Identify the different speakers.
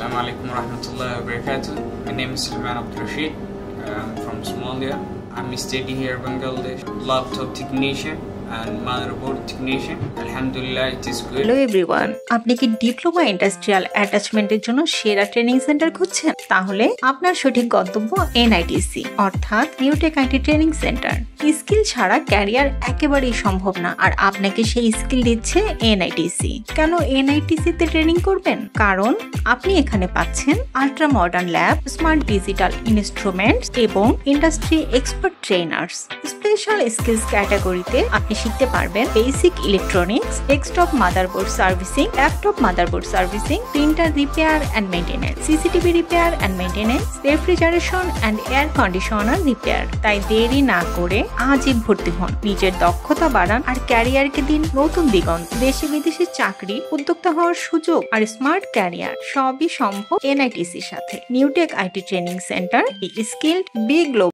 Speaker 1: Assalamu alaikum warahmatullahi wabarakatuh. My name is Salman Abdul Rashid. I'm from Somalia. I'm studying here in Bangladesh. Laptop technician and motherboard technician. Alhamdulillah, it is good.
Speaker 2: Hello everyone, আপনি কি diploma industrial অ্যাটাচমেন্টের জন্য সেরা training centre খুঁজছেন? তাহলে আপনার সঠিক গন্তব্য এনআইটিসি অর্থাৎ Newtech IT training centre. Skill ছাড়া ক্যারিয়ার একেবারেই সম্ভব না, আর আপনাকে সেই স্কিল দিচ্ছে এনআইটিসি। কেন এনআইটিসি তে ট্রেনিং করবেন? কারণ আপনি এখানে পাচ্ছেন ultra modern lab, smart digital instruments এবং industry expert trainers. Special skills ক্যাটাগরিতে আপনি শিখতে পারবেন basic electronics, desktop motherboard servicing, laptop motherboard servicing, printer repair and maintenance, CCTV repair and maintenance, refrigeration and air conditioner repair. তাই দেরি না করে আজই ভর্তি হন, নিজের দক্ষতা বাড়ান আর ক্যারিয়ারকে দিন নতুন দিগন্ত। দেশে বিদেশে চাকরি, উদ্যোক্তা হওয়ার সুযোগ আর স্মার্ট ক্যারিয়ার সবই সম্ভব এনআইটিসির সাথে। Newtech IT training centre, be skilled, be global.